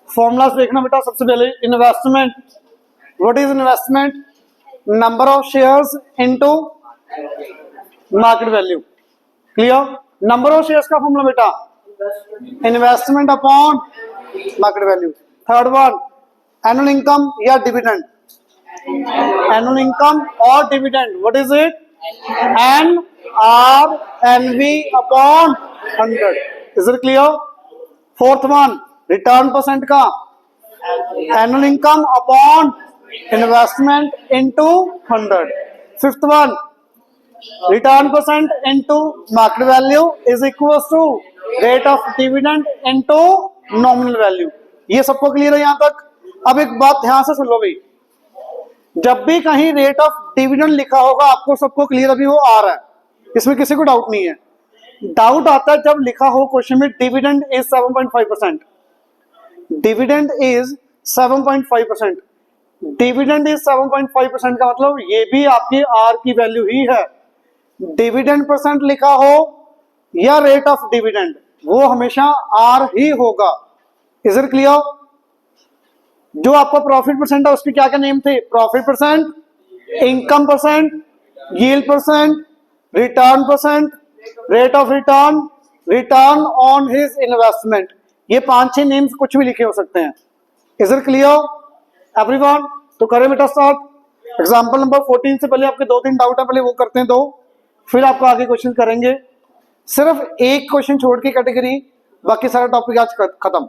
Formulas देखना बेटा। सबसे पहले investment, what is investment? Number of shares into market value. Clear? Number of shares का फॉर्मूला बेटा investment upon market value. Third one annual income या dividend, annual income और dividend, what is it? N R N V upon 100। Is it clear? Fourth one return percent का annual income upon investment into 100। Fifth one return percent into market value is equal to rate of dividend into nominal value. ये सबको clear है यहां तक? अब एक बात ध्यान से सुन लो भाई, जब भी कहीं रेट ऑफ डिविडेंड लिखा होगा आपको सबको क्लियर अभी वो आ रहा है, इसमें किसी को डाउट नहीं है। डाउट आता है जब लिखा हो क्वेश्चन में dividend is 7.5%, dividend is 7.5%, dividend is 7.5% का मतलब ये भी आपकी आर की वैल्यू ही है। डिविडेंड परसेंट लिखा हो या रेट ऑफ डिविडेंड वो हमेशा आर ही होगा। Is it clear? जो आपका प्रॉफिट परसेंट है उसके क्या क्या नेम थे? Profit percent, income percent, yield percent, return percent, rate of return, return on his investment. ये 5-6 नेम्स कुछ भी लिखे हो सकते हैं। Is it clear everyone? तो करें बेटा स्टार्ट। एग्जांपल नंबर 14 से पहले आपके 2-3 डाउट है, पहले वो करते हैं दो, फिर आपको आगे क्वेश्चन करेंगे। सिर्फ एक क्वेश्चन छोड़ के कैटेगरी, बाकी सारा टॉपिक आज खत्म।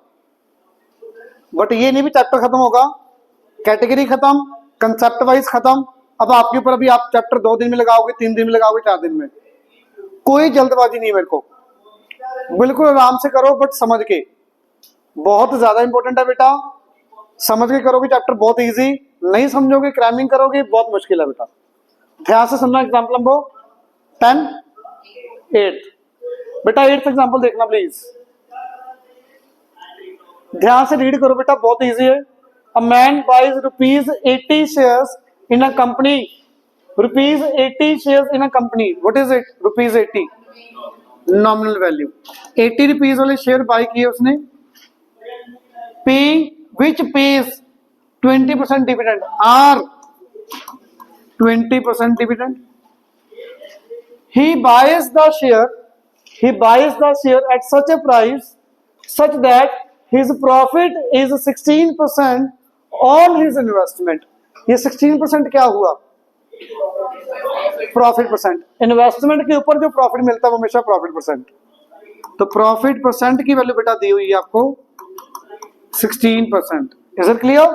बट ये नहीं भी चैप्टर खत्म होगा, कैटेगरी खत्म, कंसेप्ट वाइज खत्म। अब आपके ऊपर, अभी आप चैप्टर 2 दिन में लगाओगे, 3 दिन में लगाओगे, 4 दिन में, कोई जल्दबाजी नहीं मेरे को, बिल्कुल आराम से करो बट समझ के। बहुत ज्यादा इंपॉर्टेंट है बेटा, समझ के करोगे चैप्टर बहुत इजी, नहीं समझोगे क्रैमिंग करोगे बहुत मुश्किल है बेटा। ध्यान से सुनना। एग्जाम्पल नंबर 10 8 बेटा, 8th एग्जाम्पल देखना प्लीज, ध्यान से रीड करो बेटा, बहुत इजी है। A man buys ₹80 shares in a company, ₹80 shares in a company, what is it? ₹80 nominal value. 80 rupees वाले शेयर बाय किए उसने। P which pays 20% dividend, R 20% dividend. He buys the share at such a price such that his profit is 16% on his investment. ये 16% क्या हुआ? Profit percent. Investment के ऊपर जो profit मिलता है वो हमेशा प्रॉफिट परसेंट। तो प्रॉफिट परसेंट की वैल्यू बेटा दी हुई है आपको 16%। Is it clear?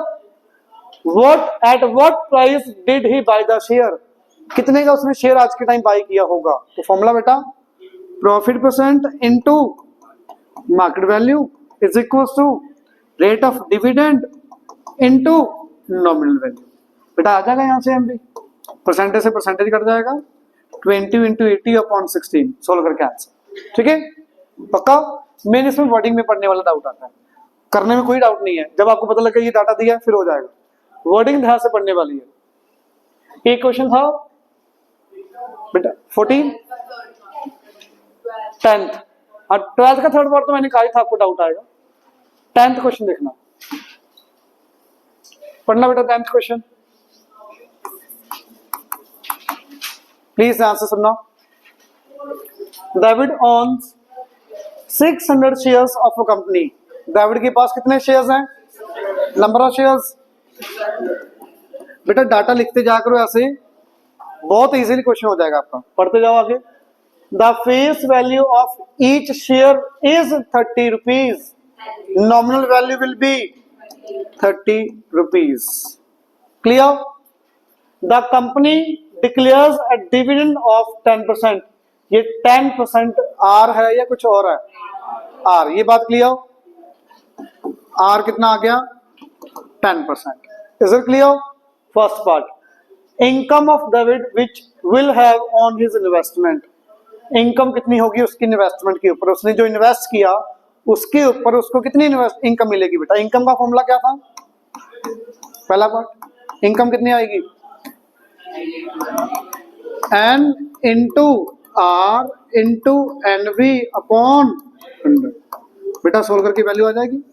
At what price did he by the share? कितने का उसने शेयर आज के टाइम बाय किया होगा? तो फॉर्मूला बेटा profit percent into market value is equal to rate of dividend into nominal value. बेटा आ जाएगा यहां से हम भी, परसेंटेज से परसेंटेज कट जाएगा, 20 × 80 अपॉन 16 सोल्व करके आंसर। ठीक है पक्का? मेन इसमें वर्डिंग में पढ़ने वाला डाउट आता है, करने में कोई डाउट नहीं है। जब आपको पता लगे ये डाटा दिया फिर हो जाएगा, वर्डिंग ध्यान से पढ़ने वाली है। एक क्वेश्चन था बेटा 14 10th और 12th का थर्ड पार्ट तो मैंने कहा था आपको डाउट आएगा। 10th क्वेश्चन देखना, पढ़ना बेटा 10th क्वेश्चन, प्लीज ध्यान से सुनना। David owns 600 shares of a company. David के पास कितने शेयर्स हैं? Number of shares. बेटा डाटा लिखते जा करो ऐसे, बहुत इजीली क्वेश्चन हो जाएगा आपका, पढ़ते जाओ आगे। The face value of each share is 30 rupees, nominal value will B 30 rupees. Clear? The company declares a dividend of 10%। ये 10% आर है या कुछ और है? आर। ये बात क्लियर? आर कितना आ गया? 10%। Is it clear? First part, income of David which will have on his investment. Income कितनी होगी उसकी इन्वेस्टमेंट के ऊपर, उसने जो इन्वेस्ट किया उसके ऊपर उसको कितनी इनकम मिलेगी? बेटा इनकम का फॉर्मूला क्या था? पहला पार्ट, इनकम कितनी आएगी? N into R into N V upon 100। बेटा सोल्व करके वैल्यू आ जाएगी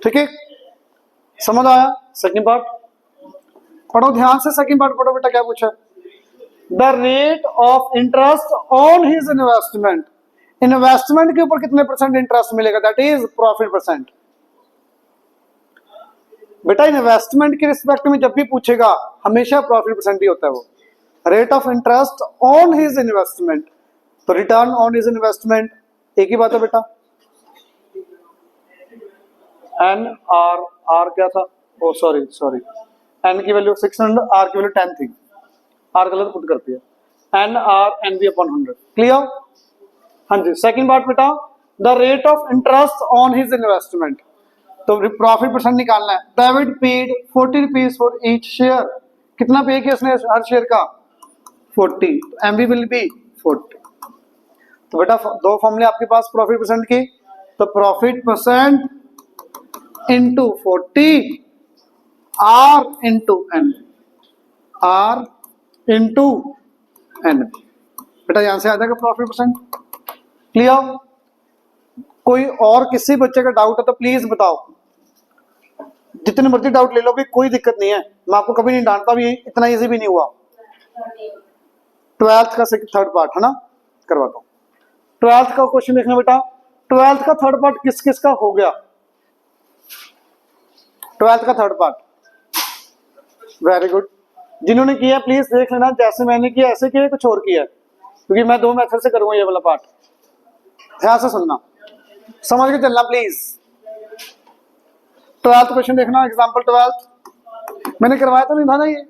ठीक है, समझ आया? सेकंड पार्ट पढ़ो ध्यान से, सेकंड पार्ट पढ़ो बेटा, क्या पूछा? The rate of interest on his investment, investment के ऊपर कितने परसेंट इंटरेस्ट मिलेगा, दैट इज प्रॉफिट परसेंट। बेटा इन्वेस्टमेंट के रिस्पेक्ट में जब भी पूछेगा हमेशा प्रॉफिट परसेंट ही होता है वो। Rate of interest on his investment, तो रिटर्न ऑन हिज इन्वेस्टमेंट एक ही बात है बेटा। एन आर, आर क्या था, ओ सॉरी एन की वैल्यू 600, आर की वैल्यू 10 थी, आर गलत पुट करती है। N R N B upon 100, clear? हाँ जी, सेकंड पार्ट बेटा, the rate of interest on his investment, तो प्रॉफिट परसेंट निकालना है। David paid 40 rupees for each share, कितना पे किया उसने हर शेयर का? 40, एमबी विल बी 40। तो बेटा दो फॉर्मूले आपके पास प्रॉफिट परसेंट की, तो profit percent into 40, R into N, R into N. बेटा यहां से आ जाएगा प्रॉफिट परसेंट, क्लियर? कोई और किसी बच्चे का डाउट है तो प्लीज बताओ, जितने मर्जी डाउट ले लो भी, कोई दिक्कत नहीं है, मैं आपको कभी नहीं डांटता भी, इतना इजी भी नहीं हुआ। 12th का थर्ड पार्ट है ना, करवाता हूं। 12th का क्वेश्चन देखना बेटा, 12th का थर्ड पार्ट किस किस का हो गया? 12th का थर्ड पार्ट, वेरी गुड, जिन्होंने किया प्लीज देख लेना, जैसे मैंने किया ऐसे किया, कुछ और किया, क्योंकि मैं 2 मेथड से करूंगा ये वाला पार्ट। ध्यान से सुनना, समझ के चलना प्लीज। 12th क्वेश्चन देखना, एग्जांपल 12th मैंने करवाया तो नहीं था ना ये,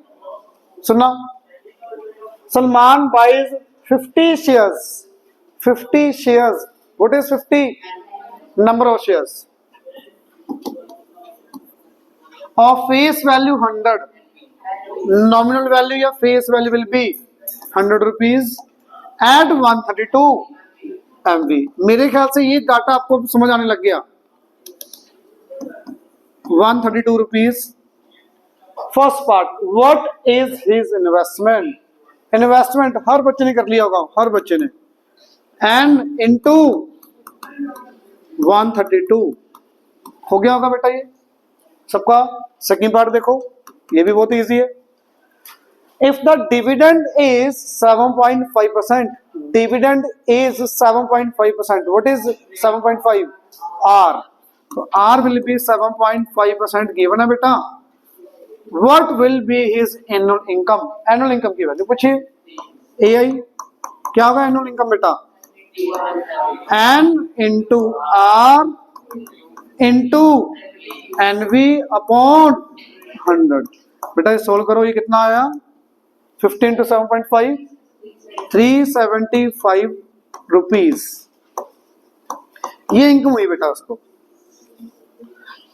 सुनना। Salman buys 50 shares, 50 shares, what is 50? Number of shares of face value 100, nominal value या face value will be 100 rupees at 132 MB। मेरे ख्याल से ये डाटा आपको समझ आने लग गया। 132 रुपीज। First part, what is his investment? Investment हर बच्चे ने कर लिया होगा, हर बच्चे ने, एन इंटू 132 हो गया होगा बेटा ये सबका। सेकंड पार्ट देखो, ये भी बहुत इजी है। If the dividend is 7.5%, dividend is 7.5%. What is 7.5? R. So R will be 7.5% given है बेटा। What will be his annual income? Annual income की वैल्यू पूछिए। AI क्या होगा annual income बेटा? N into R into NV upon 100। बेटा ये solve करो, ये कितना आया? 50 into 7.5, 375 रुपीज। ये इनकम हुई बेटा उसको।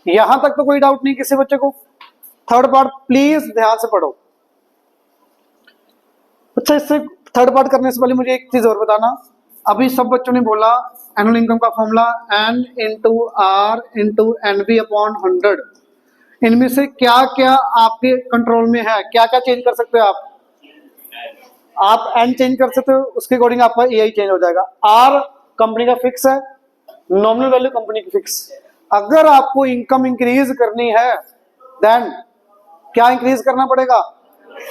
यहां तक तो कोई डाउट नहीं किसी बच्चे को। थर्ड पार्ट प्लीज ध्यान से पढ़ो। अच्छा, इससे थर्ड पार्ट करने से पहले मुझे एक चीज और बताना। अभी सब बच्चों ने बोला एनुअल इनकम का formula N into R into NB upon 100। इनमें से क्या क्या आपके कंट्रोल में है? क्या क्या चेंज कर सकते हो आप एन चेंज कर सकते हो, उसके अकॉर्डिंग आपका एआई चेंज हो जाएगा। आर कंपनी का फिक्स है, नॉमिनल वैल्यू कंपनी की फिक्स। अगर आपको इनकम इंक्रीज करनी है देन क्या इंक्रीज करना पड़ेगा?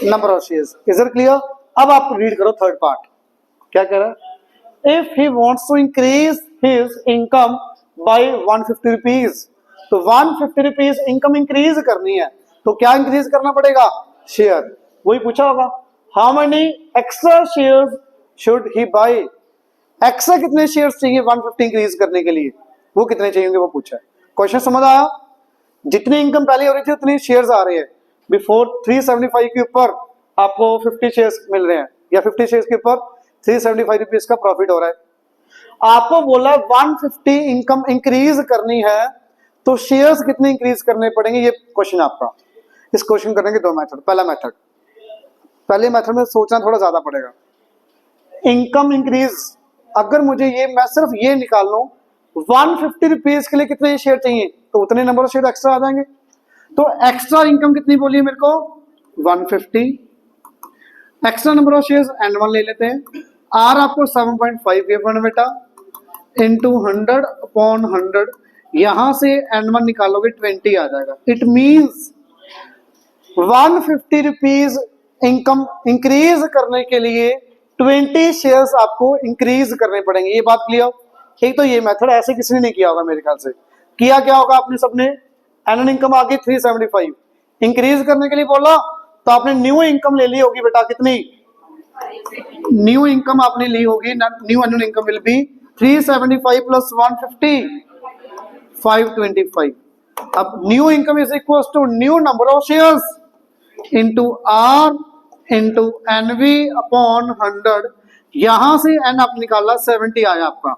Number of shares. Is it clear? अब आप रीड करो थर्ड पार्ट, क्या कह रहा है? If he wants to increase his income by 150 rupees, तो 150 रुपीज इनकम इंक्रीज करनी है तो क्या इंक्रीज करना पड़ेगा? शेयर। वही पूछा होगा, how many extra shares should he buy? Extra कितने शेयर्स चाहिए 150 इंक्रीज करने के लिए, वो कितने चाहिए वो पूछा है। क्वेश्चन समझ आया? जितनी इनकम पहले हो रही थी उतनी शेयर्स आ रही है। बिफोर 375 के ऊपर आपको 50 शेयर्स मिल रहे हैं, या 50 शेयर्स के ऊपर 375 रुपीज का प्रॉफिट हो रहा है। आपको बोला 150 इनकम इंक्रीज करनी है तो शेयर्स कितने इंक्रीज करने पड़ेंगे, ये क्वेश्चन आपका। इस क्वेश्चन करने के 2 मेथड। पहला मेथड, पहले मेथड में सोचना थोड़ा ज्यादा पड़ेगा। इनकम इंक्रीज, अगर मुझे ये मैं सिर्फ ये निकाल लूं 150 रुपीज के लिए कितने शेयर चाहिए तो उतने नंबर ऑफ शेयर एक्स्ट्रा आ जाएंगे। तो एक्स्ट्रा इनकम कितनी बोली मेरे को? 150। Extra number of shares N1 ले लेते हैं। आर आपको 7.5 गिवन बेटा, इंटू 100 अपॉन 100। यहां से N1 निकालोगे 20 आ जाएगा। It means 150 rupees income increase करने के लिए 20 शेयर्स आपको इंक्रीज करने पड़ेंगे। ये बात क्लियर। एक तो ये मेथड ऐसे किसी ने नहीं किया होगा मेरे ख्याल से। किया क्या होगा आपने सबने, एनुअल इनकम आ गई 375, इंक्रीज करने के लिए बोला तो आपने न्यू इनकम ले ली होगी बेटा, कितनी न्यू इनकम आपने ली होगी। New annual income will be 375 plus 150 525। अब new income is equal to new number of shares into R into NV upon 100। यहां से एन आप निकाला 70 आया आपका,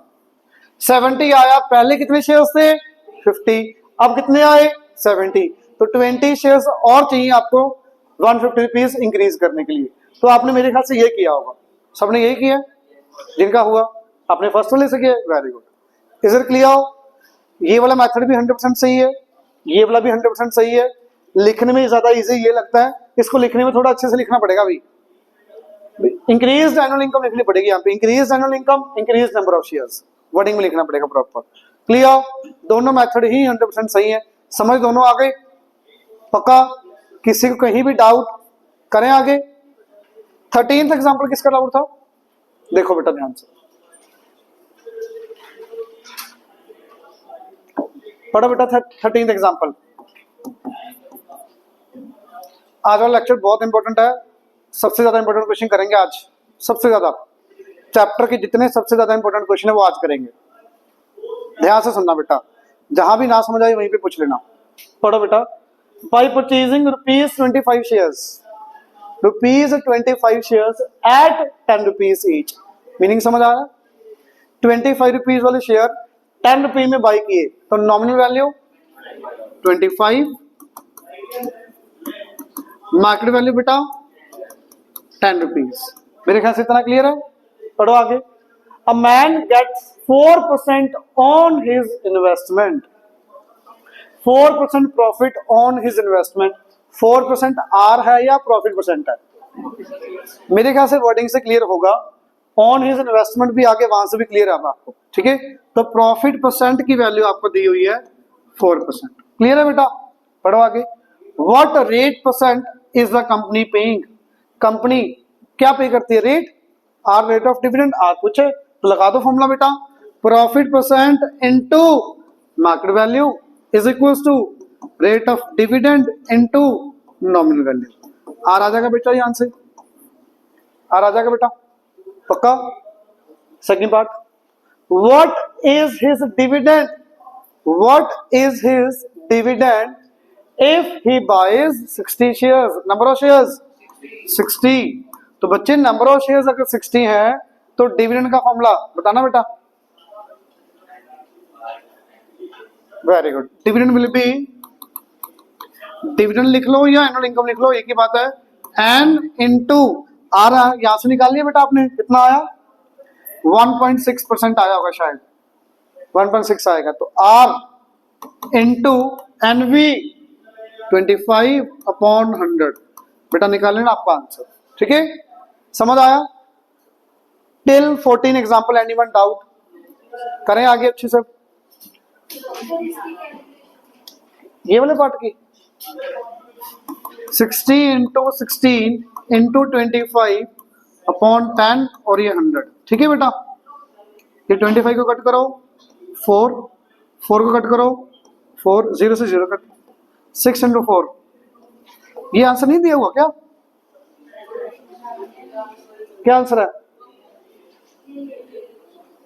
70 आया। पहले कितने शेयर्स थे 50, अब कितने आए 70, तो 20 शेयर्स और चाहिए आपको 150 रुपीज इंक्रीज करने के लिए। तो आपने मेरे ख्याल से ये किया होगा, सबने यही किया जिनका हुआ, आपने फर्स्ट वाले से किया। Very good. Is it clear. ये वाला मेथड भी 100% सही है, ये वाला भी 100% सही है। लिखने में ज्यादा इजी ये लगता है, इसको लिखने में थोड़ा अच्छे से लिखना पड़ेगा। अभी इंक्रीज एनुअल इनकम लिखनी पड़ेगी यहाँ पे, increase annual income increase number of shares, wording में लिखना पड़ेगा प्रॉपर। क्लियर। दोनों मेथड ही 100% सही है, समझ दोनों आ गए पक्का। किसी को कहीं भी डाउट करें आगे। 13th एग्जांपल किसका डाउट था, देखो बेटा ध्यान से पढ़ो बेटा। 13th example. आज वाला लेक्चर बहुत इंपॉर्टेंट है, सबसे ज्यादा इंपॉर्टेंट क्वेश्चन करेंगे आज। सबसे ज्यादा चैप्टर के जितने सबसे ज्यादा इंपॉर्टेंट क्वेश्चन है वो आज करेंगे। ध्यान से सुनना बेटा, जहां भी ना समझ आए वहीं पे पूछ लेना। पढ़ो बेटा। Bye purchasing ₹25 shares, ₹25 shares at 10 rupees each. Meaning समझ आ रहा है। 25 रुपीज वाले शेयर 10 रुपये में बाई किए तो नॉमिनल वैल्यू 25, मार्केट वैल्यू बेटा 10 रुपीज। मेरे ख्याल से इतना क्लियर है। पढ़ो आगे। A man gets 4% on his investment, 4% profit on his investment. 4% R है या प्रॉफिट परसेंट है, मेरे ख्याल से वर्डिंग से क्लियर होगा। ऑन हिज इन्वेस्टमेंट भी आगे वहां से भी क्लियर है आपको, ठीक है। तो प्रॉफिट परसेंट की वैल्यू आपको दी हुई है 4%। क्लियर है बेटा। पढ़ो आगे। What rate percent is the company paying, company क्या पे करती है, rate. R rate of dividend, R कुछ है तो लगा दो फॉर्मूला बेटा, profit percent into market value is equal to rate of dividend into nominal value. R आ जाएगा बेटा, यहां से आर आ जाएगा बेटा पक्का। Second part, what is his dividend, what is his dividend if he buys 60 shares, number of shares 60। तो बच्चे नंबर ऑफ शेयर्स अगर 60 है तो डिविडेंड का फॉर्मूला बताना बेटा। Very good. Dividend will be, dividend लिख लो या एनुअल इनकम लिख लो, एक ही बात है। एन इंटू आर, यहां से निकाल लिया बेटा आपने, कितना आया 1.6% आया होगा शायद, 1.6 आएगा। तो आर इंटू एनवी 25 अपॉन 100 बेटा निकाल लेना आपका आंसर, ठीक है। समझ आया। टिल 14 एग्जाम्पल, एनीवन डाउट करें आगे अच्छे से। ये वाले पार्ट की 60 इंटू 16 इंटू 25 अपॉन 10 और ये 100, ठीक है बेटा। ये 25 को कट करो 4, 4 को कट करो 4, 0 से 0 कट, 6 इंटू 4। ये आंसर नहीं दिया हुआ क्या, क्या आंसर है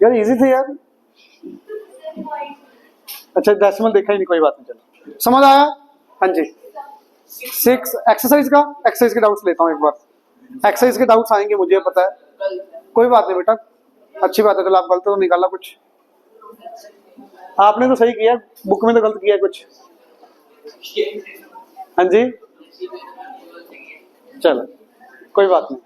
यार, इजी थे यार। अच्छा डेसिमल देखा ही नहीं, कोई बात नहीं, चलो समझ आया। हाँ जी 6 एक्सरसाइज का, एक्सरसाइज के डाउट्स लेता हूँ एक बार। एक्सरसाइज के डाउट्स आएंगे मुझे पता है, कोई बात नहीं बेटा, अच्छी बात है। चलो आप गलत तो निकाला कुछ, आपने तो सही किया, बुक में तो गलत किया कुछ। हाँ जी चलो कोई बात नहीं।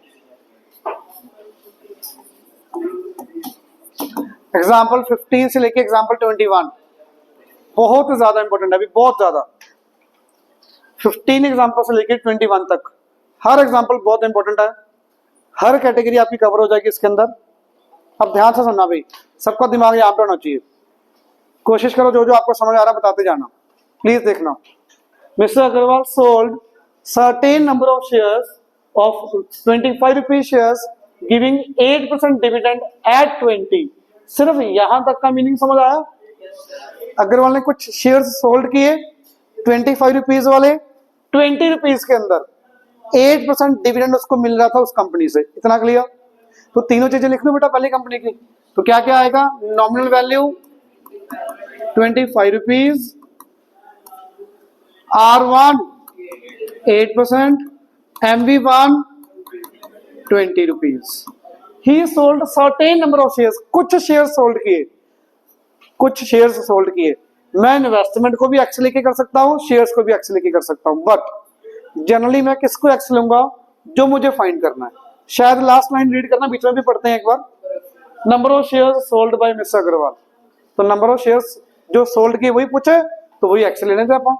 एग्जाम्पल 15 से लेके एग्जाम्पल 21 बहुत ज्यादा इंपॉर्टेंट है अभी, बहुत ज्यादा। 15 एग्जाम्पल से लेके 21 तक हर एग्जाम्पल बहुत इंपॉर्टेंट है, हर कैटेगरी आपकी कवर हो जाएगी इसके अंदर। अब ध्यान से सुनना भाई, सबका दिमाग यहाँ पे होना चाहिए। कोशिश करो जो जो आपको समझ आ रहा है बताते जाना, प्लीज देखना। Mister Agarwal sold certain number of shares of 25 rupees shares giving 8% dividend at 20। सिर्फ यहां तक का मीनिंग समझ आया? अग्रवाल ने कुछ शेयर्स सोल्ड किए 25 रुपीज वाले, 20 रुपीज के अंदर 8% डिविडेंड उसको मिल रहा था उस कंपनी से। इतना क्लियर? तो तीनों चीजें लिख लो बेटा पहली कंपनी की। तो क्या क्या आएगा? Nominal value 25 rupees, R1 8%, MV1 20 rupees. He sold certain number of shares, कुछ शेयर सोल्ड किए, कुछ शेयर्स सोल्ड किए। मैं इन्वेस्टमेंट को भी एक्स लेके कर सकता हूं, शेयर्स को भी एक्स लेके कर सकता हूं, बट जनरली मैं किसको एक्स लूंगा? जो मुझे फाइंड करना है। शायद लास्ट लाइन रीड करना, बीच में भी पढ़ते हैं एक बार। Number of shares sold by mister Agrawal, तो नंबर ऑफ शेयर्स जो सोल्ड किए वही पूछे तो वही एक्स लेने थे अपन।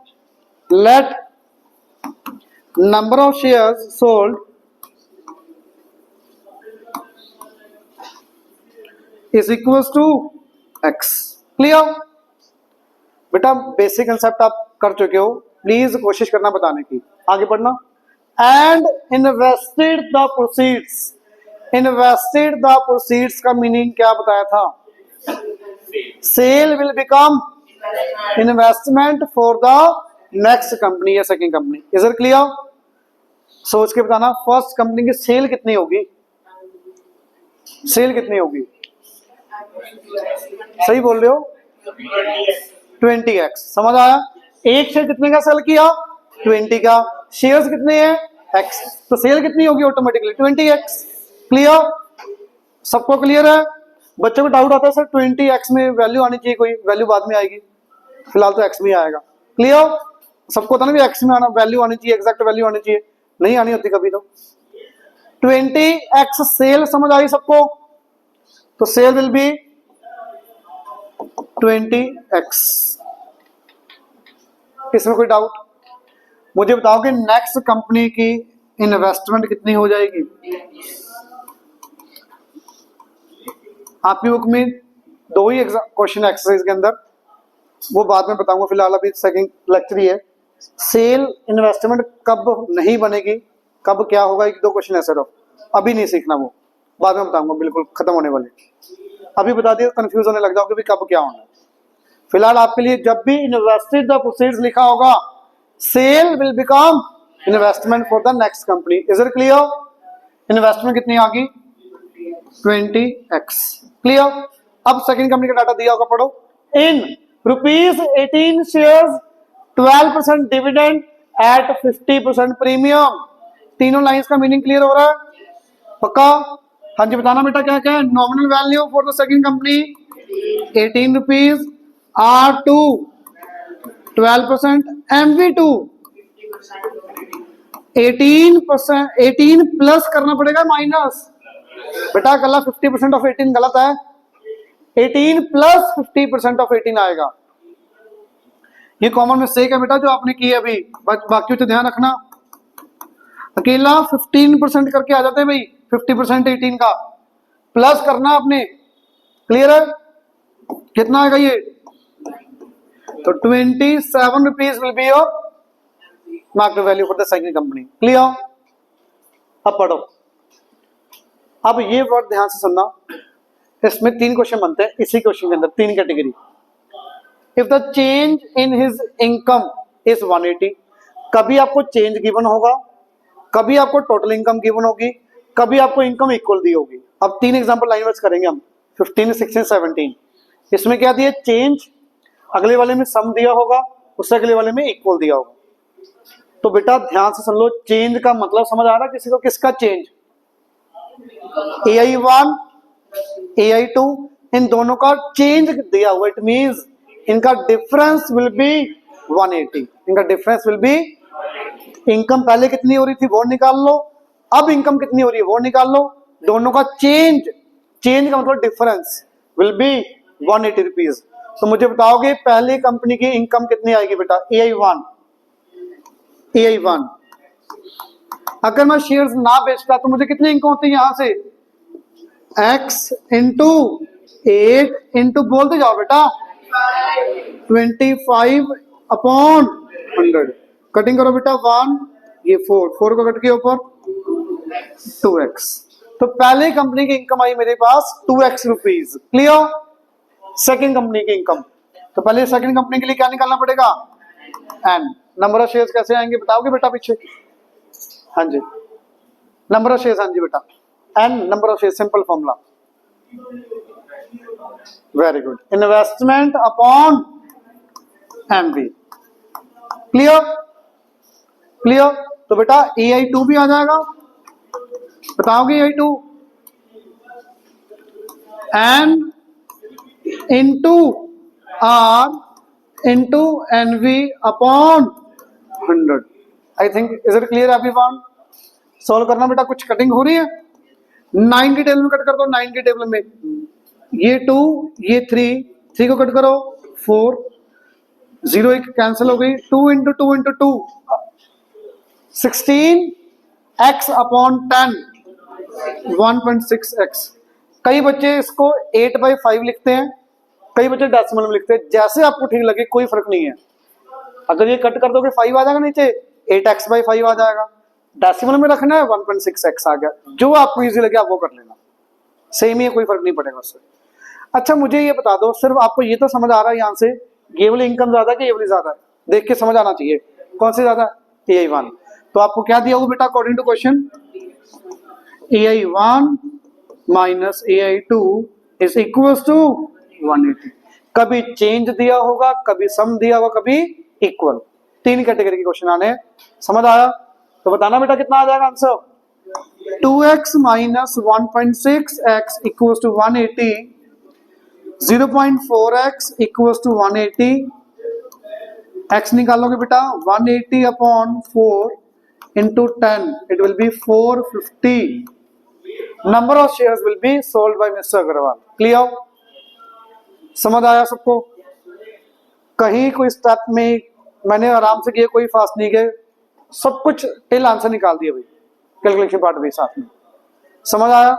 Let number of shares sold is equals to X. Clear? बेटा बेसिक कंसेप्ट आप कर चुके हो, प्लीज कोशिश करना बताने की। आगे पढ़ना। And invested the proceeds, invested the proceeds का मीनिंग क्या बताया था? Sale will become investment for the next company या second company. Is it clear? सोच के बताना फर्स्ट कंपनी की सेल कितनी होगी? सेल कितनी होगी? सही बोल रहे हो? 20x। समझ आया? एक शेयर कितने का सेल किया? 20 का। शेयर्स कितने हैं? x, तो सेल कितनी होगी ऑटोमेटिकली? 20x। क्लियर? सबको क्लियर है? बच्चों को डाउट आता है सर 20x में वैल्यू आनी चाहिए, कोई वैल्यू बाद में आएगी, फिलहाल तो x में आएगा। क्लियर? सबको होता ना भी x में आना वैल्यू आनी चाहिए, एग्जैक्ट वैल्यू आनी चाहिए, नहीं आनी होती कभी। तो 20x सेल समझ आई सबको? तो सेल विल बी 20x। इसमें कोई डाउट? मुझे बताओ कि नेक्स्ट कंपनी की इन्वेस्टमेंट कितनी हो जाएगी? आपकी बुक में दो ही क्वेश्चन एक्सरसाइज के अंदर, वो बाद में बताऊंगा, फिलहाल अभी सेकंड लेक्चर ही है। सेल इन्वेस्टमेंट कब नहीं बनेगी, कब क्या होगा, एक दो क्वेश्चन ऐसे रहो, अभी नहीं सीखना, वो बाद में बताऊंगा, बिल्कुल खत्म होने वाले। अभी बता दिया कंफ्यूज होने लग जाओगे भी कब क्या होना है। फिलहाल आपके लिए जब भी इन्वेस्टेड द प्रोसीड्स लिखा होगा, sale will become investment for the next company. Is it clear? Investment कितनी आ गई? 20x। क्लियर? अब सेकंड कंपनी का डाटा दिया होगा, पढ़ो। इन ₹18 शेयर्स 12% डिविडेंड एट 50% प्रीमियम। तीनों लाइंस का मीनिंग क्लियर हो रहा है? पक्का? हाँ जी बताना बेटा क्या क्या है। Nominal value for the second company 18 rupees, R2 12%, MV2 18%, 18 plus करना पड़ेगा माइनस। बेटा गला 50% ऑफ 18 गलत है, 18 प्लस 50% ऑफ 18 आएगा। ये कॉमन मिस्टेक है बेटा जो आपने की है अभी, बाकी तो ध्यान रखना। अकेला 15% करके आ जाते हैं भाई, 50% 18 का प्लस करना आपने। क्लियर है? कितना आएगा ये? तो 27 rupees will be your market value for the second company. Clear? अब पढ़ो। अब ये वर्ड ध्यान से सुनना, इसमें 3 क्वेश्चन बनते हैं इसी क्वेश्चन के अंदर, 3 category. If the change in his income is 180, कभी आपको चेंज गिवन होगा, कभी आपको टोटल इनकम गिवन होगी, कभी आपको इनकम इक्वल दी होगी। अब 3 एग्जांपल लाइन वाइज करेंगे हम, 15, 16, 17। इसमें क्या दिया? चेंज, अगले वाले में सम दिया होगा, उससे अगले वाले में इक्वल दिया होगा। तो बेटा ध्यान से सुन लो, चेंज का मतलब समझ आ रहा है किसी को? किसका चेंज? AI1, AI2, इन दोनों का चेंज दिया हुआ, इट मींस इनका डिफरेंस विल बी 180। इनका डिफरेंस विल बी, इनकम पहले कितनी हो रही थी वो निकाल लो, अब इनकम कितनी हो रही है वो निकाल लो। दोनों का चेंज, चेंज का मतलब डिफरेंस विल बी 180 रुपीज। तो मुझे बताओगे पहली कंपनी की इनकम कितनी आएगी बेटा? AI1, AI1। अगर मैं शेयर्स ना बेचता तो मुझे कितनी इनकम होती है यहां से? X इंटू 8 इंटू, बोलते जाओ बेटा, 25 अपॉन 100, कटिंग करो बेटा 1, ये 4 को कट के ऊपर 2x। तो पहले कंपनी की इनकम आई मेरे पास 2x rupees. Clear? Second company की इनकम, तो पहले सेकंड कंपनी के लिए क्या निकालना पड़ेगा? n। नंबर ऑफ शेयर्स कैसे आएंगे बताओगे बेटा पीछे? हाँ जी, नंबर ऑफ शेयर्स, हाँ जी बेटा, n number of shares, simple formula. Very good, investment upon MV। Clear? Clear? तो बेटा EI2 भी आ जाएगा, बताओगे EI2 N into R into NV upon 100। I think is it clear everyone? Solve करना बेटा, कुछ कटिंग हो रही है? 9 की टेबल में कट कर दो, 9 की टेबल में ये 2, ये 3 को कट करो 4, 0 एक कैंसिल हो गई, 2 into 2 into 2 16 x upon 10 1.6x। कई बच्चे इसको 8/5 लिखते हैं, कई बच्चे डेसिमल में लिखते हैं, जैसे आपको ठीक लगे, कोई फर्क नहीं है। अगर ये कट कर दोगे 5 आ जाएगा नीचे, 8x/5 आ जाएगा। डेसिमल में रखना है 1.6x आ गया, जो आपको इजी लगे आप वो कर लेना, सेम ही है, कोई फर्क नहीं पड़ेगा उससे। अच्छा मुझे ये बता दो, सिर्फ आपको ये तो समझ आ रहा है यहाँ से ये वाली इनकम ज्यादा है कि ये वाली ज्यादा है? देख के समझ आना चाहिए कौन सी ज्यादा है। EI1। तो आपको क्या दिया होगा बेटा according to question? EI1 minus EI2 is equal to 180। कभी चेंज दिया होगा, कभी सम दिया होगा, कभी इक्वल। 3 कैटेगरी के क्वेश्चन आने, समझ आया? तो बताना बेटा कितना आ जाएगा answer? 2x minus 1.6x equal to 180, 0.4x equals to 180, x निकालोगे बेटा 180 upon 4 into 10, it will be 450। Number of shares will be sold by mister Agarwal. Clear? समझ आया सबको? कहीं कोई स्टेप में मैंने आराम से किया, कोई फास्ट नहीं गए, सब कुछ टिल आंसर निकाल दिया भाई, कैलकुलेशन पार्ट भी साथ में। समझ आया?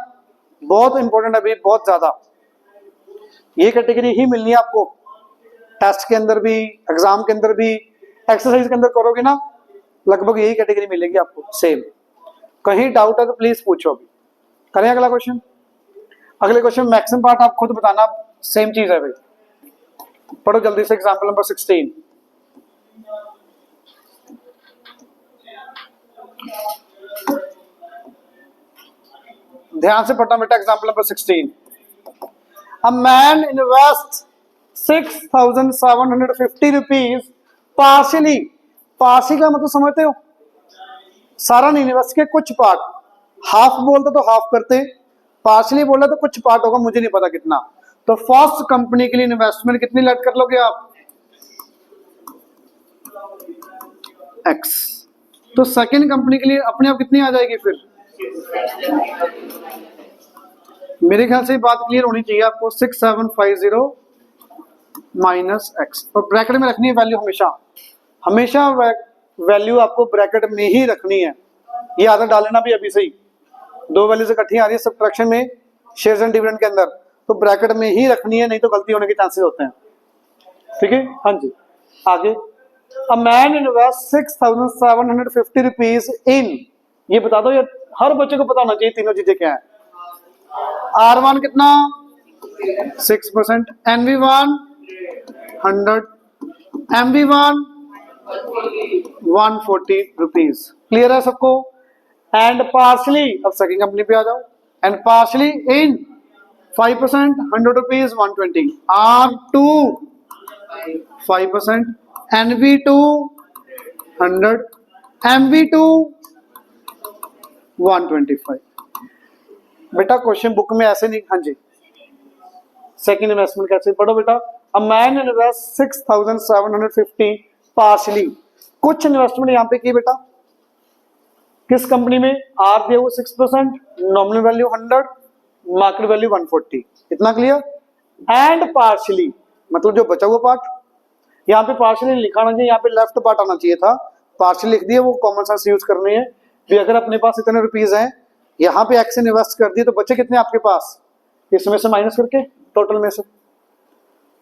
बहुत इंपॉर्टेंट है भाई, बहुत ज्यादा। ये कैटेगरी ही मिलनी है आपको, टेस्ट के अंदर भी, एग्जाम के अंदर भी, एक्सरसाइज के अंदर करोगे ना, लगभग यही कैटेगरी मिलेगी आपको सेम। कहीं डाउट है तो प्लीज पूछो। अभी करें अगला क्वेश्चन। अगले क्वेश्चन मैक्सिमम पार्ट आप खुद बताना, सेम चीज है भाई। पढ़ो जल्दी से एग्जाम्पल नंबर 16। ध्यान से पढ़ना बेटा, example number 16। A man invests 6,750 rupees partially। Partial का मतलब समझते हो? सारा नहीं इन्वेस्ट किया, कुछ पार्ट। हाफ बोलते तो हाफ करते, पार्शियली बोला तो कुछ पार्ट होगा, मुझे नहीं पता कितना। तो फर्स्ट कंपनी के लिए इन्वेस्टमेंट कितनी लेट कर लोगे आप? x। तो सेकंड कंपनी के लिए अपने आप कितनी आ जाएगी फिर? मेरे ख्याल से बात क्लियर होनी चाहिए आपको। 6750 माइनस एक्स, और ब्रैकेट में रखनी है वैल्यू हमेशा, हमेशा वैल्यू आपको ब्रैकेट में ही रखनी है। ये आदत डालना भी अभी से ही, दो वैल्यूज इकट्ठी आ रही है सब्ट्रैक्शन में, शेयर्स एंड डिविडेंड के अंदर, तो ब्रैकेट में ही रखनी है, नहीं तो गलती होने के चांसेस होते हैं। ठीक है, हाँ जी आगे। A man invest 6,750 rupees in, ये बता दो, ये हर बच्चे को पता होना चाहिए तीनों चीजें क्या है। R1 कितना? 6%, NV1 100, MV1 140 रुपीज। क्लियर है सबको? एंड पार्शली, अब सेकंड कंपनी पे आ जाओ, and partially in 5%, 100 rupees 120, R2 5%, NV2 100, MV2 125। बेटा क्वेश्चन बुक में ऐसे नहीं, हाँ जी। सेकंड इन्वेस्टमेंट कैसे पढ़ो बेटा? अ मैन इन्वेस्ट 6,750 पार्शली, कुछ इन्वेस्टमेंट यहाँ पे की बेटा, किस कंपनी में? आर दिया वो 6%, नॉमिनल वैल्यू 100, मार्केट वैल्यू 140। इतना क्लियर? एंड पार्शली मतलब जो बचा हुआ पार्ट, यहाँ पे पार्शली लिखा आना चाहिए, यहाँ पे लेफ्ट पार्ट आना चाहिए था, पार्शली लिख दिया, वो कॉमन सेंस यूज करनी है भी। अगर अपने पास इतने रुपीज हैं, यहाँ पे एक्स इन्वेस्ट कर दिए, तो बच्चे कितने आपके पास? इसमें से माइनस करके टोटल में से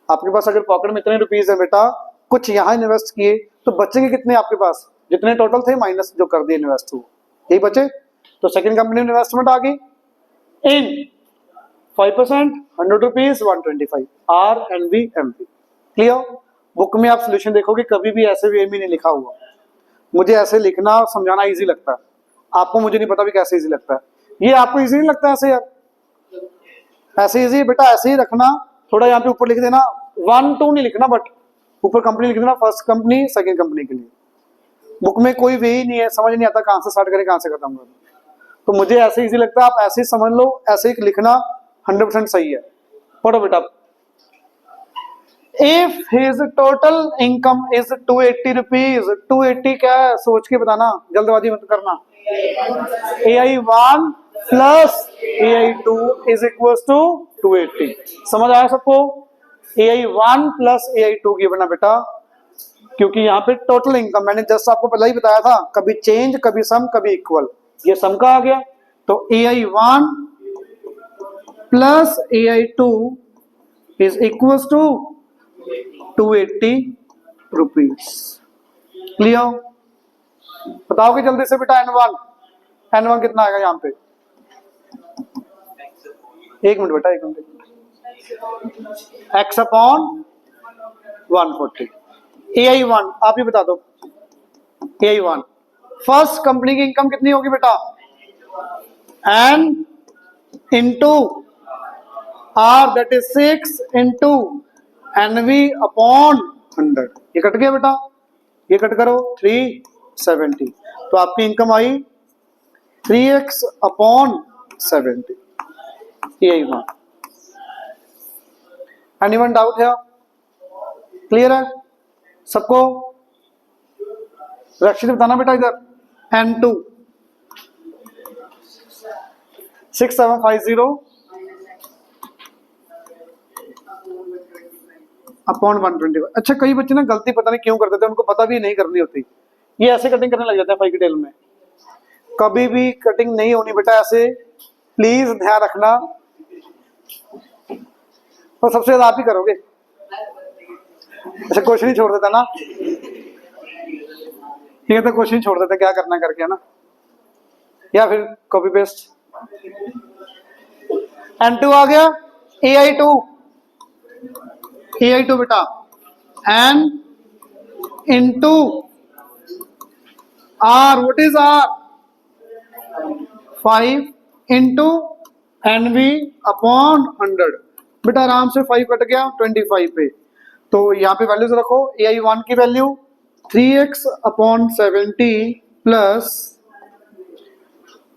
आपके पास अगर पॉकेट में इतने रुपीज है बेटा, कुछ यहाँ इन्वेस्ट किए तो बचेंगे कितने आपके पास, जितने टोटल थे माइनस जो कर दिए इन्वेस्ट हुए, यही बचे। तो सेकंड कंपनी में इन्वेस्टमेंट आ गई in 5%, 100 rupees 125 R N B M P. Clear? Book में आप सोल्यूशन देखोगे कभी भी ऐसे वे में नहीं लिखा हुआ। मुझे ऐसे लिखना और समझाना इजी लगता है, आपको मुझे नहीं पता भी कैसे इजी लगता है। ये आपको इजी नहीं लगता ऐसे? यार ऐसे इजी बेटा, ऐसे ही रखना। थोड़ा यहाँ पे ऊपर लिख देना 1 2 नहीं लिखना, बट ऊपर कंपनी लिख देना, फर्स्ट कंपनी सेकंड कंपनी के लिए। बुक में कोई वे ही नहीं है, समझ नहीं आता कहाँ से स्टार्ट करें कहाँ से खत्म करें। तो मुझे ऐसे इजी लगता है, आप ऐसे ही समझ लो, ऐसे ही लिखना 100% सही है। पढ़ो बेटा। If his total income is 280 rupees, 280 क्या है सोच के बताना, जल्दबाजी मत करना। AI1 plus AI2 is equal to 280। समझ आया सबको? AI1 प्लस AI2 की बना बेटा, क्योंकि यहाँ पे टोटल इनकम मैंने जस्ट आपको पहले ही बताया था, कभी चेंज कभी सम कभी इक्वल, ये सम का आ गया। तो AI1 plus AI2 is equal to 280 rupees. Clear? बताओगे जल्दी से बेटा N1 कितना आएगा यहाँ पे? एक मिनट बेटा, एक मिनट। x upon 140। AI1 आप ही बता दो। AI1 फर्स्ट कंपनी की इनकम कितनी होगी बेटा? N into R, that is 6 into NV upon 100। ये कट गया बेटा, ये कट करो 370। तो आपकी इनकम आई 3x upon 70। AI1। Anyone doubt है? क्लियर है सबको? रक्षित बताना बेटा इधर। N2 6750 upon 120। अच्छा, कई बच्चे ना गलती पता नहीं क्यों करते थे, उनको पता भी नहीं करनी होती, ये ऐसे कटिंग करने लग जाते हैं फाइव की टेल में। कभी भी कटिंग नहीं होनी बेटा ऐसे, प्लीज ध्यान रखना। तो सबसे ज्यादा आप ही करोगे। अच्छा, क्वेश्चन ही छोड़ देता ना, ठीक है, तो क्वेश्चन ही छोड़ देते क्या करना करके, है ना, या फिर कॉपी पेस्ट। N2 आ गया। AI2 बेटा N into R, what is R? 5 into NV upon 100। बेटा आराम से 5 कट गया 25 पे, तो यहाँ पे वैल्यूज रखो। AI1 की value 3x upon 70 plus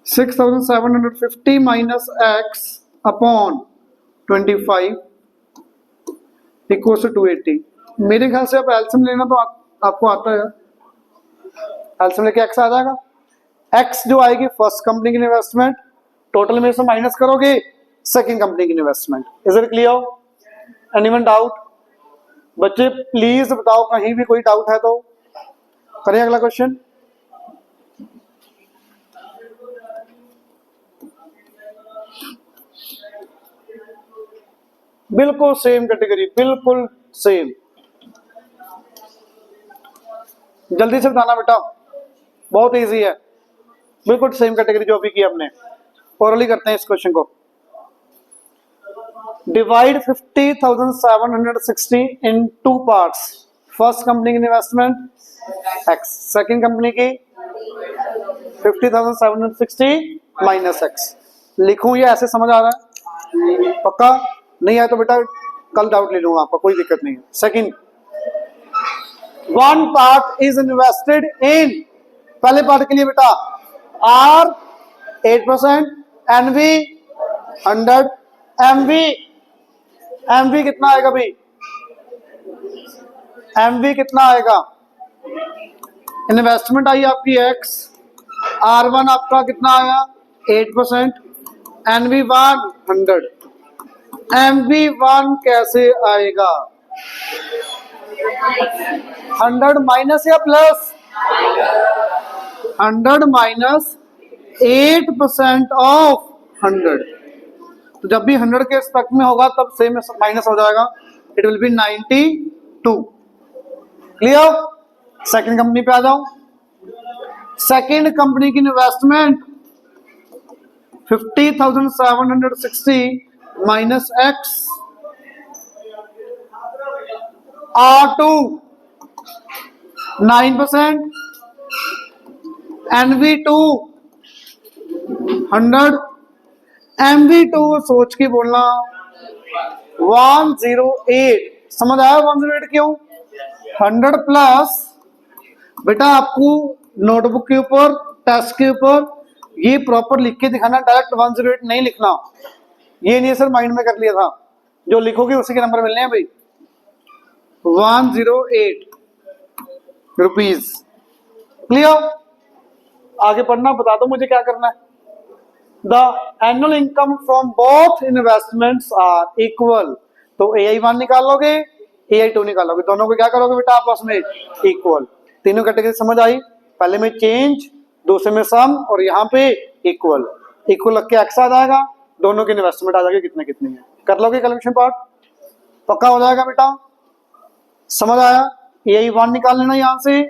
6750 minus x upon 25 equal to 280। मेरे ख्याल से आप एल्सियम लेना तो आपको आता है, एल्सियम लेके x आ जाएगा। x जो आएगी फर्स्ट कंपनी की इन्वेस्टमेंट, टोटल में से माइनस करोगे सेकंड कंपनी की investment. Is it clear? Anyone doubt? बच्चे प्लीज बताओ, कहीं भी कोई डाउट है तो करें अगला क्वेश्चन। बिल्कुल सेम कैटेगरी, बिल्कुल सेम। जल्दी से बताना बेटा, बहुत इजी है, बिल्कुल सेम कैटेगरी जो अभी की हमने। ओरली करते हैं इस क्वेश्चन को। डिवाइड 50,760 इन 2 पार्ट्स। फर्स्ट कंपनी की इन्वेस्टमेंट x, सेकंड कंपनी की 50,760 माइनस x। लिखूं ये ऐसे समझ आ रहा है? पक्का? नहीं आया तो बेटा कल डाउट ले लूंगा आपका, कोई दिक्कत नहीं है। Second, 1 part is invested in, पहले पार्ट के लिए बेटा R 8%, NV 100, MV कितना आएगा भाई? MV कितना आएगा? इन्वेस्टमेंट आई आपकी X, R1 आपका कितना आया 8%, NV1 100। MV1 कैसे आएगा? 100 माइनस या प्लस? 100 minus 8% of 100। तो जब भी 100 के रिस्पेक्ट में होगा तब सेम माइनस हो जाएगा। It will B 92। Clear? Second company पे आ जाओ। सेकंड कंपनी की investment 50,760 minus x R2 9%, NV2 100, MV2 सोच के बोलना 108। समझ आया 108 क्यों? 100 प्लस बेटा आपको नोटबुक के ऊपर टेस्ट के ऊपर ये प्रॉपर लिख के दिखाना, डायरेक्ट 108 नहीं लिखना। ये नहीं सर माइंड में कर लिया था, जो लिखोगे उसी के नंबर मिलने हैं भाई। 108 रुपीज। क्लियर? आगे पढ़ना, बता दो मुझे क्या करना है। The annual income from both investments are equal. तो AI1 निकालोगे, AI2 निकालोगे, दोनों को क्या करोगे बेटा आपस में इक्वल। तीनों कैटेगरी समझ आई? पहले में चेंज, दूसरे में सम, और यहाँ पे इक्वल। इक्वल रख के एक्स आ जाएगा, दोनों की इन्वेस्टमेंट आ जाएगी कितने कितनी है। कर लोगे कैलकुलेशन पार्ट? पक्का हो जाएगा बेटा? समझ आया? AI1 निकाल लेना यहां से,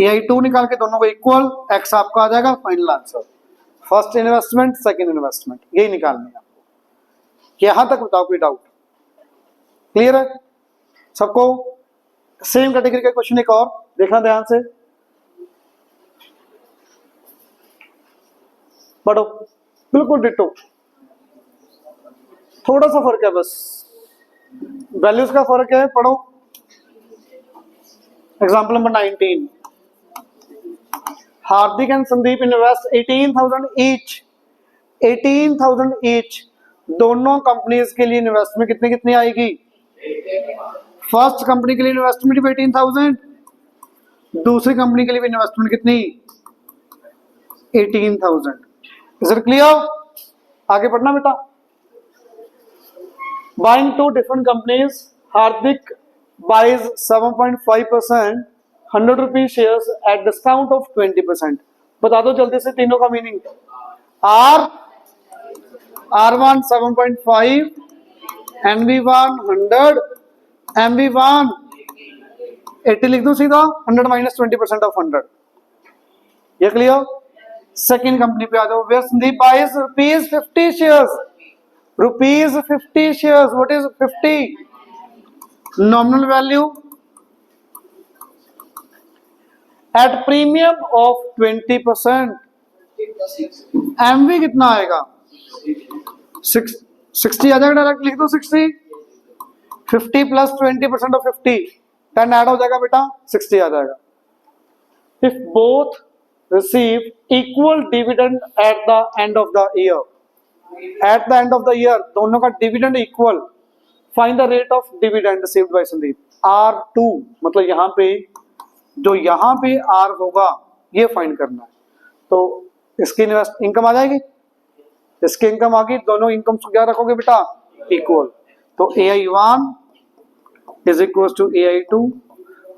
AI2 निकाल के दोनों को इक्वल, एक्स आपका आ जाएगा final answer. First investment, second investment, यही निकालनी है आपको। यहां तक बताओ कोई डाउट? क्लियर है सबको? सेम कैटेगरी का क्वेश्चन एक और देखना ध्यान से, पढ़ो। बिल्कुल डिटो, थोड़ा सा फर्क है बस, वैल्यूज का फर्क है। पढ़ो example number 19। Hardik and Sandeep invest 18,000 each. 18,000 each दोनों कंपनीज के लिए इन्वेस्टमेंट कितनी कितनी आएगी? फर्स्ट कंपनी के लिए इन्वेस्टमेंट भी 18,000, दूसरी कंपनी के लिए भी इन्वेस्टमेंट कितनी? 18,000। Is it clear? आगे पढ़ना बेटा। Buying two different companies, Hardik buys 7.5% 100 rupees shares at discount of 20%। बता दो जल्दी से तीनों का मीनिंग। R1 7.5, NV1 100, MV1 80 लिख दो सीधा, 100 माइनस 20% ऑफ 100। ये क्लियर? सेकेंड कंपनी पे आ जाओ। Where Sandeep buys ₹50 shares. ₹50 shares. What is 50? Nominal value at premium of 20%। MV कितना आएगा? 60 आ जाएगा, डायरेक्ट लिख दो 60। 50 प्लस 20% ऑफ 50, 10 ऐड हो जाएगा बेटा, 60 आ जाएगा। If both receive equal dividend at the end of the year, at the end of the year दोनों का dividend equal, find the rate of dividend received by Sandeep. R2 मतलब यहाँ पे जो यहाँ पे R होगा ये फाइंड करना है। तो इसकी इनकम आ जाएगी, इसकी इनकम आ गई, दोनों इनकम क्या रखोगे बेटा? इक्वल। तो AI1 is equal to AI2।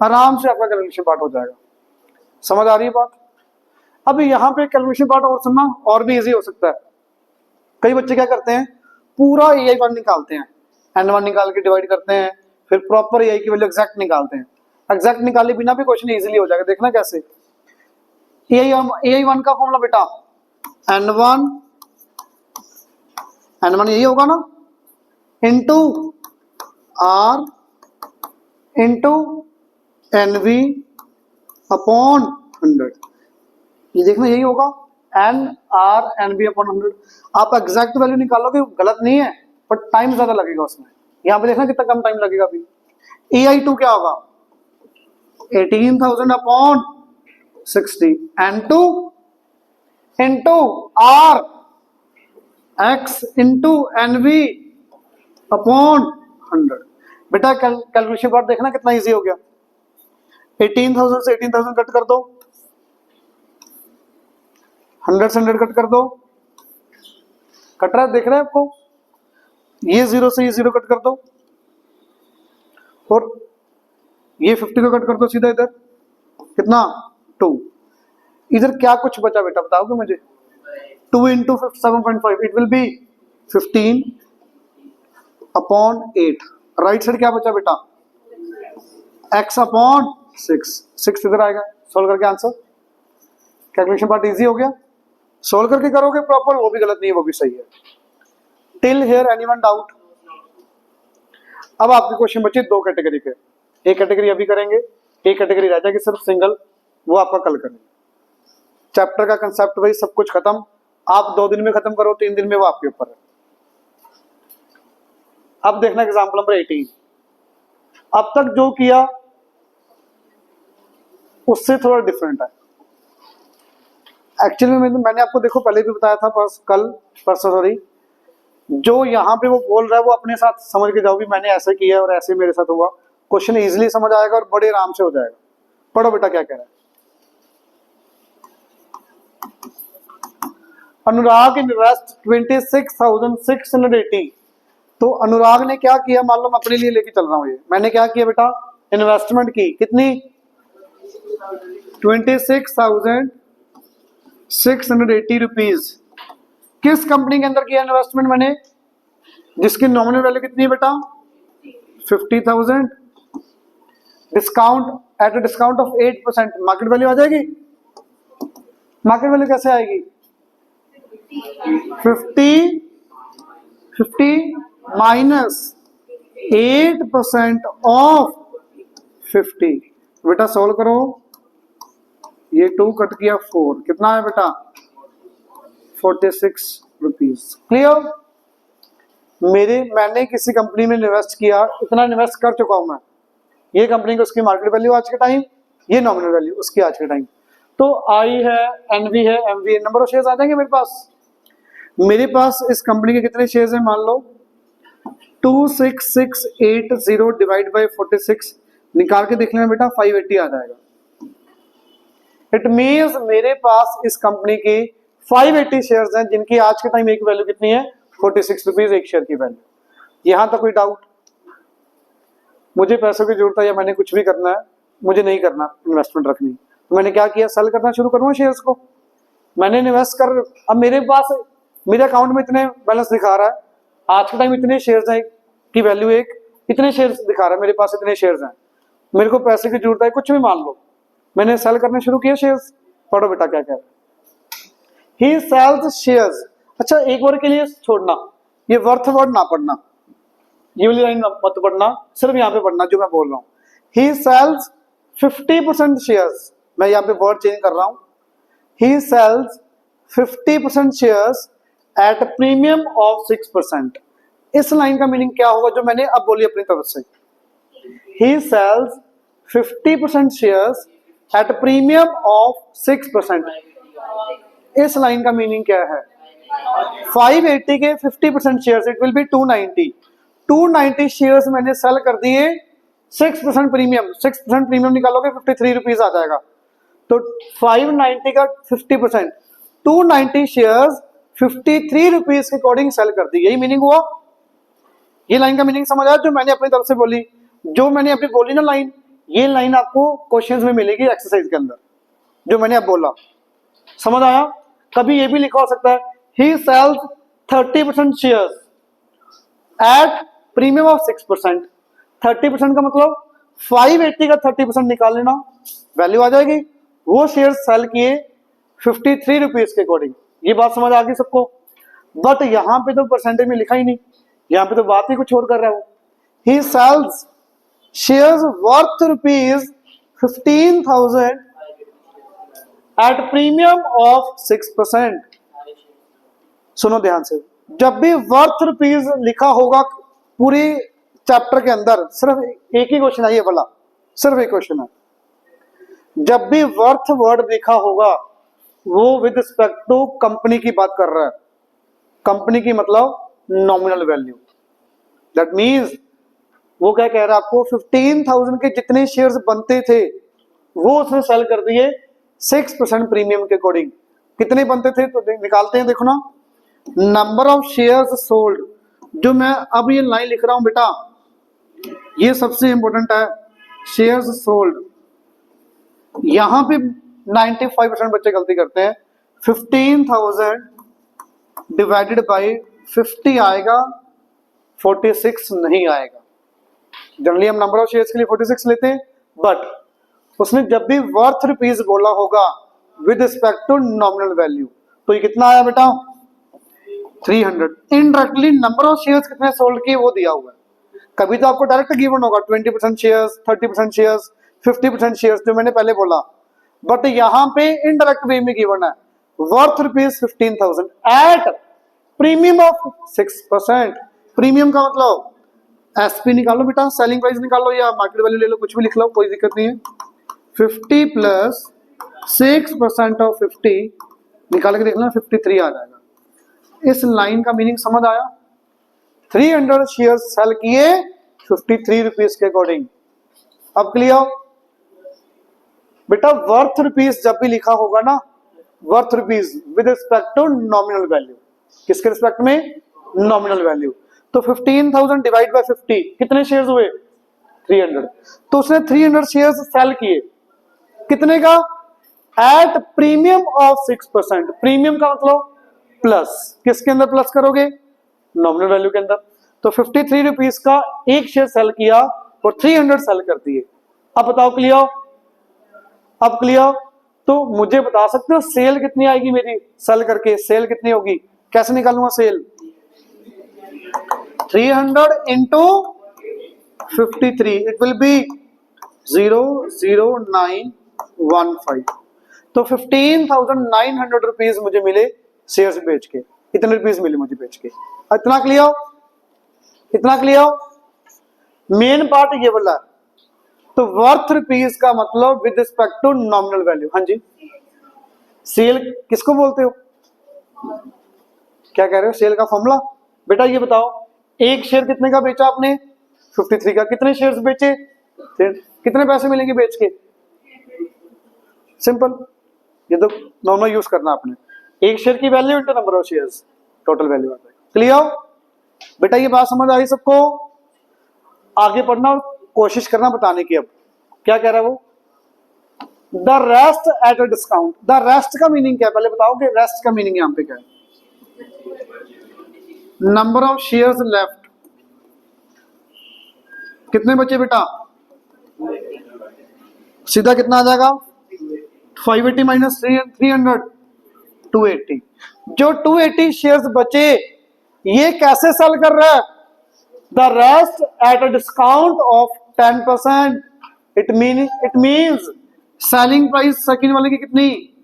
आराम से आपका कैलकुलेशन पार्ट हो जाएगा। समझ आ रही है बात? अभी यहाँ पे कैलकुलेशन पार्ट और सुनना, और भी इजी हो सकता है। कई बच्चे क्या करते हैं, पूरा AI1 निकालते हैं, N1 निकाल के डिवाइड करते हैं, फिर प्रॉपर AI की वैल्यू एग्जैक्ट निकालते हैं। एग्जैक्ट निकाले बिना भी क्वेश्चन इजीली हो जाएगा। देखना कैसे। AI1 का फॉर्मूला बेटा N1 यही होगा ना, into R into NV upon 100। ये देखना यही होगा, NRNV अपॉन 100। आप एग्जैक्ट वैल्यू निकालोगे, गलत नहीं है, पर टाइम ज्यादा लगेगा उसमें। यहाँ पे देखना कितना कम टाइम लगेगा। अभी AI2 क्या होगा? 18,000 upon 60 N2 into R X into NV upon 100। बेटा कैलकुलेशन पार्ट देखना कितना इजी हो गया। 18,000 से 18,000 कट कर दो, 100 से 100 कट कर दो, कट रहा है, देख रहे हैं आपको? ये 0 से ये 0 कट कर दो, और ये 50 को कट कर दो सीधा इधर, कितना? 2। इधर क्या कुछ बचा बेटा बताओगे मुझे? 2 into 7.5 it will B 15 upon 8। Right side क्या बचा बेटा, x अपॉन 6 इधर आएगा। सोल्व करके आंसर, कैलकुलेशन पार्ट इजी हो गया। सोल्व करके करोगे प्रॉपर, वो भी गलत नहीं है, वो भी सही है। Till here anyone doubt? अब आपके क्वेश्चन बचे दो कैटेगरी के, एक कैटेगरी अभी करेंगे, एक कैटेगरी रह जाएगी सिर्फ सिंगल, वो आपका कल करेंगे। चैप्टर का कंसेप्ट वही, सब कुछ खत्म। आप 2 दिन में खत्म करो, 3 दिन में, वो आपके ऊपर है। अब देखना एग्जाम्पल नंबर 18। अब तक जो किया उससे थोड़ा डिफरेंट है। एक्चुअली मैंने आपको देखो पहले भी बताया था, परसों सॉरी, जो यहाँ पे वो बोल रहा है वो अपने साथ समझ के जाओ भी मैंने ऐसे किया और ऐसे मेरे साथ हुआ। क्वेश्चन इजीली समझ आएगा और बड़े आराम से हो जाएगा। पढ़ो बेटा क्या कह रहा है। अनुराग इन्वेस्ट 26,680। तो अनुराग ने क्या किया, मान लो मैं अपने लिए लेके चल रहा हूँ, ये मैंने क्या किया बेटा, इन्वेस्टमेंट की कितनी, 26,680 रुपीज। किस कंपनी के अंदर किया इन्वेस्टमेंट मैंने, जिसकी नॉमिनल वैल्यू कितनी है बेटा, 50,000। Discount at a discount of 8%, market value आ जाएगी। मार्केट वैल्यू कैसे आएगी, 50 माइनस 8% ऑफ 50। बेटा सोल्व करो, ये 2 कट किया 4, कितना है बेटा, 46 रुपीज। क्लियर। मैंने किसी कंपनी में इन्वेस्ट किया, इतना इन्वेस्ट कर चुका हूं मैं, ये कंपनी की उसकी मार्केट वैल्यू आज के टाइम, ये नॉमिनल वैल्यू उसकी आज के टाइम। तो आई है, एनवी है, एमवी है, नंबर ऑफ शेयर्स आ जाएंगे मेरे पास। मेरे पास इस कंपनी के कितने शेयर्स हैं, मान लो 26,680 डिवाइड बाय 46, निकाल के देख लेना बेटा, 580 आ जाएगा। इट मींस मेरे पास इस कंपनी की 580 शेयर्स हैं, जिनकी आज के टाइम एक वैल्यू कितनी है, 46 रुपीज एक शेयर की वैल्यू। यहां तक कोई डाउट? मुझे पैसों की जरूरत है या मैंने कुछ भी करना है, मुझे नहीं करना इन्वेस्टमेंट रखनी, तो मैंने क्या किया, सेल करना शुरू करूंगा शेयर्स को। मैंने इन्वेस्ट कर, अब मेरे पास, मेरे अकाउंट में इतने बैलेंस दिखा रहा है, आज के टाइम इतने शेयर्स हैं की वैल्यू एक, इतने शेयर्स दिखा रहा है, मेरे पास इतने शेयर्स हैं, मेरे को पैसे की जरूरत है, कुछ भी मान लो, मैंने सेल करने शुरू किया शेयर्स। पढ़ो बेटा क्या कह रहा है, ही सेल्स शेयर्स। अच्छा एक बार के लिए छोड़ना, ये वर्थ वर्ड ना पढ़ना, ये वाली लाइन मत पढ़ना, सिर्फ यहाँ पे पढ़ना जो मैं बोल रहा हूँ। ही सेल्स 50% शेयर्स, मैं यहाँ पे वर्ड चेंज कर रहा हूँ, he sells 50% shares at premium of 6%। इस लाइन का मीनिंग क्या होगा जो मैंने अब बोली अपनी तरफ से, he sells 50% shares at premium of 6%। इस लाइन का मीनिंग क्या है, 580 के 50% shares, it will B 290 shares मैंने सेल कर दिए 6% प्रीमियम। 6% प्रीमियम निकालोगे 53 रुपीज आ जाएगा, तो 590 का 50%, 290 शेयर्स 53 रुपीज के अकॉर्डिंग सेल कर दी। यही मीनिंग हुआ। ये लाइन का मीनिंग समझ आया जो मैंने अपनी तरफ से बोली, जो मैंने अभी बोली ना लाइन, ये लाइन आपको क्वेश्चंस में मिलेगी एक्सरसाइज के अंदर, जो मैंने अब बोला। समझ आया? कभी ये भी लिखा हो सकता है, he sells 30% shares at premium of 6%। 30% का मतलब 580 का 30% निकाल लेना, वैल्यू आ जाएगी। वो शेयर सेल किए 53 रुपीज के अकॉर्डिंग। ये बात समझ आ गई सबको? बट यहां पे तो परसेंटेज में लिखा ही नहीं, यहां पे तो बात ही कुछ और कर रहा है वो। He sells shares worth rupees 15,000 at premium of 6%। सुनो ध्यान से, जब भी वर्थ रुपीज लिखा होगा पूरी चैप्टर के अंदर, सिर्फ एक ही क्वेश्चन है ये वाला, सिर्फ एक क्वेश्चन है। जब भी वर्थ वर्ड लिखा होगा वो विद रिस्पेक्ट टू कंपनी की बात कर रहा है। कंपनी की मतलब नॉमिनल वैल्यू। दैट मींस वो क्या कह रहा है आपको, 15,000 के जितने शेयर्स बनते थे वो उसने सेल कर दिए 6% प्रीमियम के अकॉर्डिंग। कितने बनते थे तो निकालते हैं, देखो ना, नंबर ऑफ शेयर्स सोल्ड। जो मैं अब ये लाइन लिख रहा हूं बेटा, ये सबसे इंपॉर्टेंट है, शेयर्स सोल्ड। यहां पे 95% बच्चे गलती करते हैं, 15,000 डिवाइडेड बाय 50 आएगा, 46 नहीं आएगा। जनरली हम नंबर ऑफ शेयर्स के लिए 46 लेते हैं, बट उसने जब भी वर्थ रुपीज बोला होगा with respect to nominal value, तो ये कितना आया बेटा 300। इनडायरेक्टली नंबर ऑफ शेयर्स कितने सोल्ड किए वो दिया हुआ है। कभी तो आपको डायरेक्ट गिवन होगा 20% शेयर्स, 30% शेयर्स, 50% शेयर्स, जो मैंने पहले बोला, बट यहाँ पे इनडायरेक्ट वे में गिवन है worth rupees 15,000 at premium of 6%। Premium का मतलब एसपी निकालो बेटा, सेलिंग प्राइस निकालो या मार्केट वैल्यू ले लो, कुछ भी लिख लो, कोई दिक्कत नहीं है। 50 प्लस 6% ऑफ 50 निकाल के देखना 53 आ जाएगा। इस लाइन का मीनिंग समझ आया? 300 शेयर सेल किए 53 रुपीज के अकॉर्डिंग। अब क्लियर बेटा, वर्थ रुपीज जब भी लिखा होगा ना, worth rupees with respect to nominal value, किसके रिस्पेक्ट में? Nominal value. तो 15,000 डिवाइड बाय 50 कितने शेयर्स हुए? 300। तो उसने 300 शेयर्स सेल किए, कितने का? Eight premium of 6%। प्रीमियम का मतलब प्लस, किसके अंदर प्लस करोगे? नॉमिनल वैल्यू के अंदर। तो 53 रुपीज का एक शेयर सेल किया और 300 सेल कर दिए। अब बताओ क्लियर? अब क्लियर? तो मुझे बता सकते हो सेल कितनी आएगी मेरी सेल करके? सेल कितनी होगी? कैसे निकालूंगा sale? 300 into 53, it will be 00915। तो 15,900 रुपीज मुझे मिले शेयर्स बेच के। इतने रुपीज मिले मुझे बेच के। इतना क्लियर? इतना क्लियर? मेन पार्ट ये बोला। तो वर्थ रुपीज का मतलब with respect to nominal value. हाँ जी, सेल किसको बोलते हो? क्या कह रहे हो? सेल का फॉर्मूला बेटा ये बताओ, एक शेयर कितने का बेचा आपने? 53 का। कितने शेयर्स बेचे? कितने पैसे मिलेंगे बेच के? सिंपल, ये तो नॉर्मल यूज करना आपने। एक शेयर की value into number of shares, total value आता है। क्लियर बेटा? ये बात समझ आई सबको? आगे पढ़ना और कोशिश करना बताने की। अब क्या कह रहा है वो? The rest at a discount. The rest का मीनिंग क्या है पहले बताओगे? रेस्ट का मीनिंग यहां पे क्या है? Number of shares left. कितने बचे बेटा? सीधा कितना आ जाएगा? 580 माइनस 300, 280। जो 280 शेयर्स बचे ये कैसे सेल कर रहा है? The rest at a discount of 10%। It means selling price second वाले की कितनी?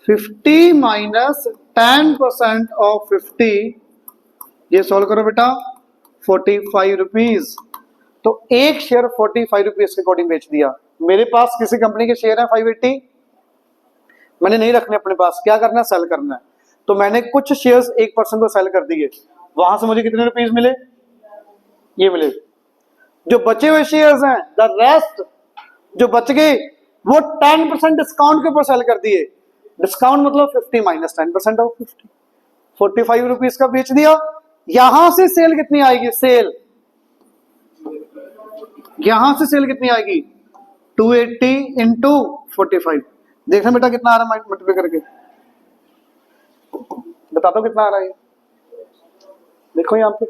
50 माइनस 10% ऑफ 50। ये सॉल्व करो बेटा, 45 रुपीज। तो एक शेयर 45 रुपीज के अकॉर्डिंग बेच दिया। मेरे पास किसी कंपनी के शेयर है 580, मैंने नहीं रखने अपने पास, क्या करना है? सेल करना है। तो मैंने कुछ शेयर्स 1% को सेल कर दिए, वहां से मुझे कितने रुपीज मिले? ये मिले। जो बचे हुए शेयर्स हैं, द रेस्ट जो बच गए वो 10% डिस्काउंट के ऊपर सेल कर दिए। डिस्काउंट मतलब 50 माइनस 10% ऑफ 50, 45 रुपीज का बेच दिया। यहां से सेल कितनी आएगी? सेल यहां से सेल कितनी आएगी? 280 इंटू 45। देखना बेटा कितना आ रहा है, मल्टीप्लाई करके बता दो कितना आ रहा है। देखो यहां पे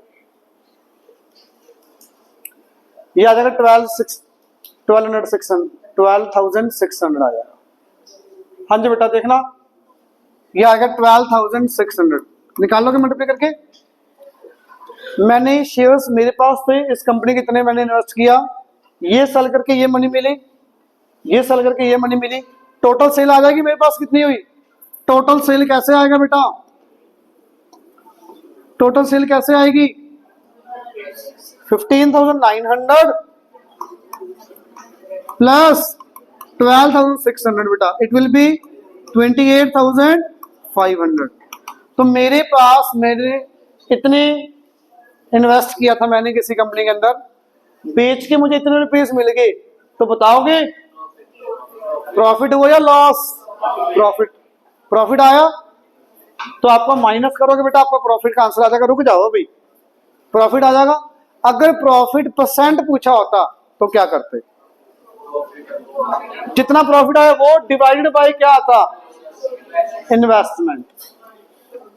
ये आ जाएगा 12,600 आ जाएगा। हाँ जी बेटा देखना, ये आएगा 12,600। निकाल लोगे मल्टीप्लाई करके? मैंने शेयर्स मेरे पास थे इस कंपनी, कितने मैंने इन्वेस्ट किया, ये सेल करके ये मनी मिली, ये सेल करके ये मनी मिली। टोटल सेल आ जाएगी मेरे पास कितनी हुई? टोटल सेल कैसे आएगा बेटा? टोटल सेल कैसे आएगी? 15,900 प्लस 12,600 बेटा, इट विल बी 28,500। तो मेरे पास मैंने इतने इन्वेस्ट किया था मैंने किसी कंपनी के अंदर, बेच के मुझे इतने रुपए मिल गए। तो बताओगे प्रॉफिट हुआ या लॉस? प्रॉफिट। प्रॉफिट आया तो आपका माइनस करोगे बेटा, आपका प्रॉफिट का आंसर आ जाएगा। रुक जाओ अभी, प्रॉफिट आ जाएगा। अगर प्रॉफिट परसेंट पूछा होता तो क्या करते? जितना प्रॉफिट आया वो डिवाइडेड बाय क्या आता? Investment.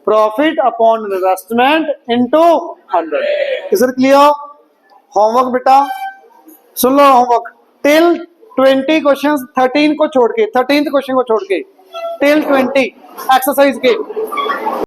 Profit upon investment into 100। Is it clear? Homework बेटा सुन लो होमवर्क, टिल 20 क्वेश्चंस 13 को छोड़ के, 13th क्वेश्चन को छोड़ के, टिल 20 एक्सरसाइज के